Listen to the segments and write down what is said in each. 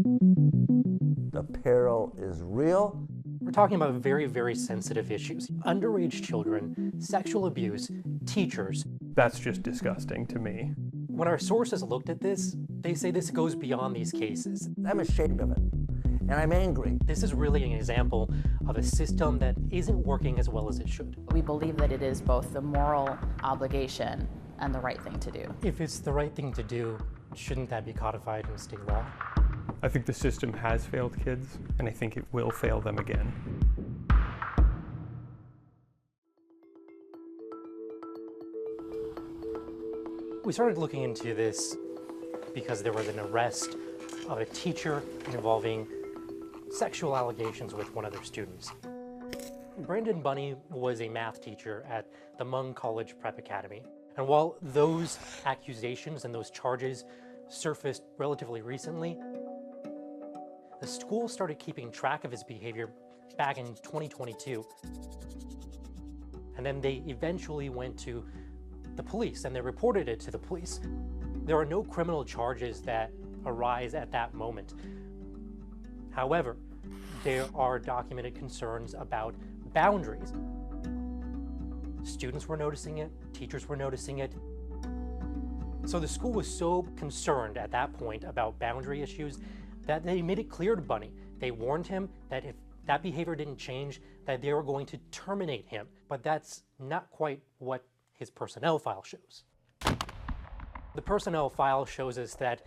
The peril is real. We're talking about very, very sensitive issues. Underage children, sexual abuse, teachers. That's just disgusting to me. When our sources looked at this, they say this goes beyond these cases. I'm ashamed of it, and I'm angry. This is really an example of a system that isn't working as well as it should. We believe that it is both the moral obligation and the right thing to do. If it's the right thing to do, shouldn't that be codified in state law? I think the system has failed kids, and I think it will fail them again. We started looking into this because there was an arrest of a teacher involving sexual allegations with one of their students. Brandon Bunny was a math teacher at the Mung College Prep Academy. And while those accusations and those charges surfaced relatively recently, the school started keeping track of his behavior back in 2022. And then they eventually went to the police and they reported it to the police. There are no criminal charges that arise at that moment. However, there are documented concerns about boundaries. Students were noticing it, teachers were noticing it. So the school was so concerned at that point about boundary issues that they made it clear to Bunny. They warned him that if that behavior didn't change, that they were going to terminate him. But that's not quite what his personnel file shows. The personnel file shows us that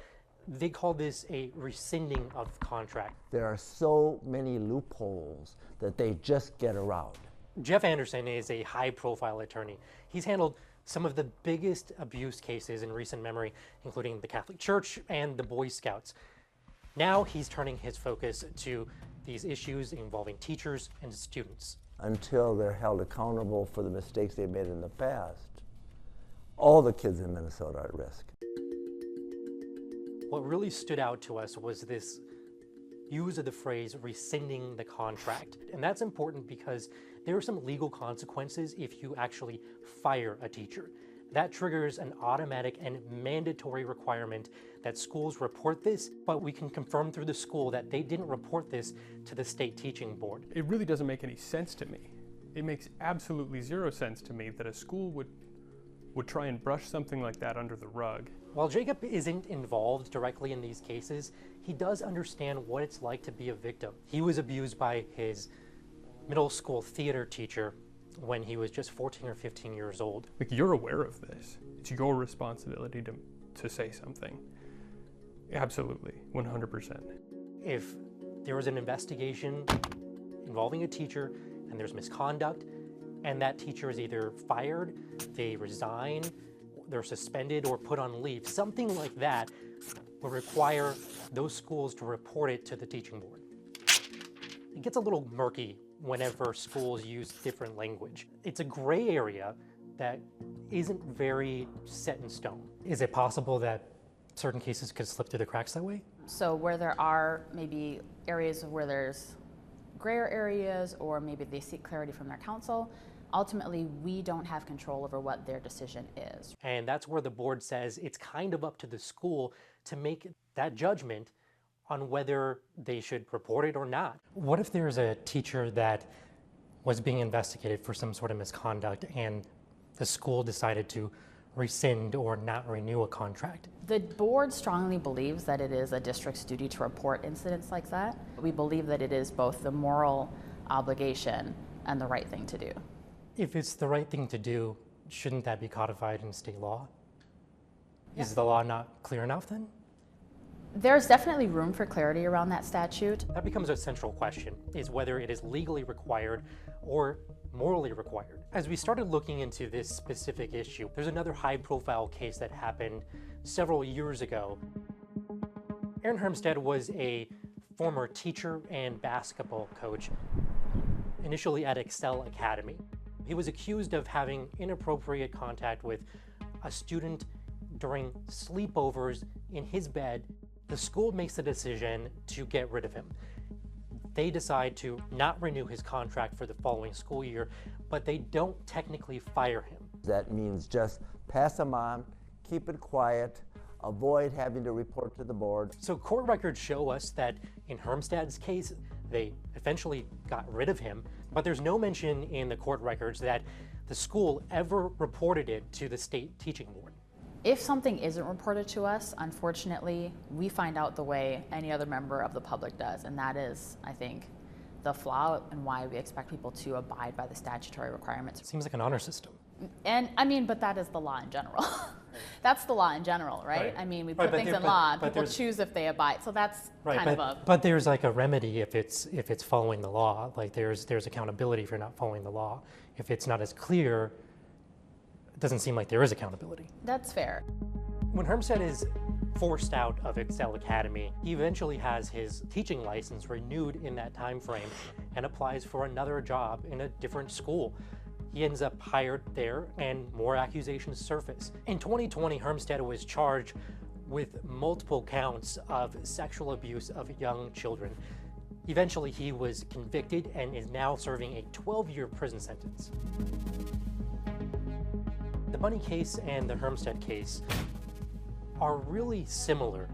they call this a rescinding of contract. There are so many loopholes that they just get around. Jeff Anderson is a high-profile attorney. He's handled some of the biggest abuse cases in recent memory, including the Catholic Church and the Boy Scouts. Now he's turning his focus to these issues involving teachers and students. Until they're held accountable for the mistakes they made in the past, all the kids in Minnesota are at risk. What really stood out to us was this use of the phrase rescinding the contract. And that's important because there are some legal consequences if you actually fire a teacher. That triggers an automatic and mandatory requirement that schools report this, but we can confirm through the school that they didn't report this to the state teaching board. It really doesn't make any sense to me. It makes absolutely zero sense to me that a school would try and brush something like that under the rug. While Jacob isn't involved directly in these cases, he does understand what it's like to be a victim. He was abused by his middle school theater teacher when he was just 14 or 15 years old. Like, you're aware of this. It's your responsibility to say something. Absolutely, 100%. If there was an investigation involving a teacher and there's misconduct, and that teacher is either fired, they resign, they're suspended or put on leave, something like that will require those schools to report it to the teaching board. It gets a little murky whenever schools use different language. It's a gray area that isn't very set in stone. Is it possible that certain cases could slip through the cracks that way? So where there are maybe areas where there's grayer areas, or maybe they seek clarity from their counsel, ultimately we don't have control over what their decision is. And that's where the board says it's kind of up to the school to make that judgment on whether they should report it or not. What if there's a teacher that was being investigated for some sort of misconduct and the school decided to rescind or not renew a contract? The board strongly believes that it is a district's duty to report incidents like that. We believe that it is both the moral obligation and the right thing to do. If it's the right thing to do, shouldn't that be codified in state law? Yeah. Is the law not clear enough then? There's definitely room for clarity around that statute. That becomes a central question, is whether it is legally required or morally required. As we started looking into this specific issue, there's another high-profile case that happened several years ago. Aaron Hermstead was a former teacher and basketball coach, initially at Excel Academy. He was accused of having inappropriate contact with a student during sleepovers in his bed. The school makes the decision to get rid of him. They decide to not renew his contract for the following school year, but they don't technically fire him. That means just pass them on, keep it quiet, avoid having to report to the board. So court records show us that in Hermstad's case, they eventually got rid of him, but there's no mention in the court records that the school ever reported it to the state teaching board. If something isn't reported to us, unfortunately, we find out the way any other member of the public does, and that is, I think, the flaw and why we expect people to abide by the statutory requirements. It seems like an honor system. And I mean, but that is the law in general. That's the law in general, right? Right. I mean, we Right, put but things there- in but- law, but people there's- choose if they abide. So that's kind of a, but there's like a remedy if it's following the law. Like there's accountability if you're not following the law. If it's not as clear, it doesn't seem like there is accountability. that's fair. When Hermstad is forced out of Excel Academy, he eventually has his teaching license renewed in that time frame and applies for another job in a different school. He ends up hired there and more accusations surface. In 2020, Hermstad was charged with multiple counts of sexual abuse of young children. Eventually, he was convicted and is now serving a 12-year prison sentence. The Bunny case and the Hermstad case are really similar,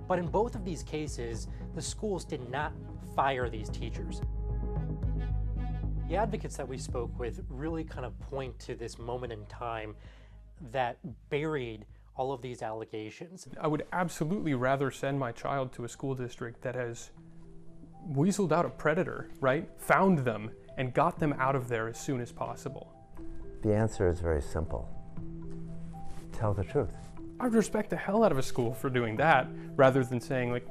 but in both of these cases, the schools did not fire these teachers. The advocates that we spoke with really kind of point to this moment in time that buried all of these allegations. I would absolutely rather send my child to a school district that has weaseled out a predator, right? Found them and got them out of there as soon as possible. The answer is very simple. Tell the truth. I would respect the hell out of a school for doing that rather than saying like,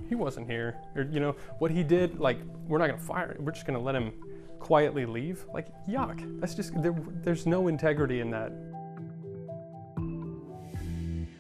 he wasn't here. Or, you know, what he did, like, we're not gonna fire him. We're just gonna let him quietly leave. Like, yuck. That's just, there's no integrity in that.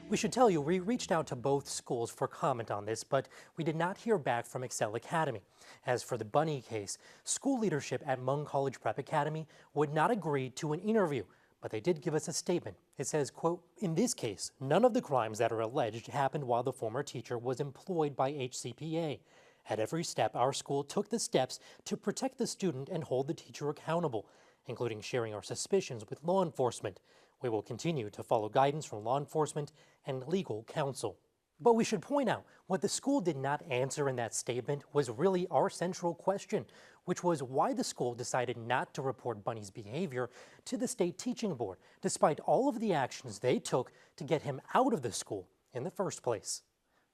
We should tell you, we reached out to both schools for comment on this, but we did not hear back from Excel Academy. As for the Bunny case, school leadership at Mung College Prep Academy would not agree to an interview, but they did give us a statement. It says, quote, "In this case, none of the crimes that are alleged happened while the former teacher was employed by HCPA. At every step, our school took the steps to protect the student and hold the teacher accountable, including sharing our suspicions with law enforcement. We will continue to follow guidance from law enforcement and legal counsel." But we should point out, what the school did not answer in that statement was really our central question, which was why the school decided not to report Bunny's behavior to the state teaching board, despite all of the actions they took to get him out of the school in the first place.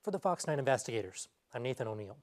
For the Fox 9 Investigators, I'm Nathan O'Neill.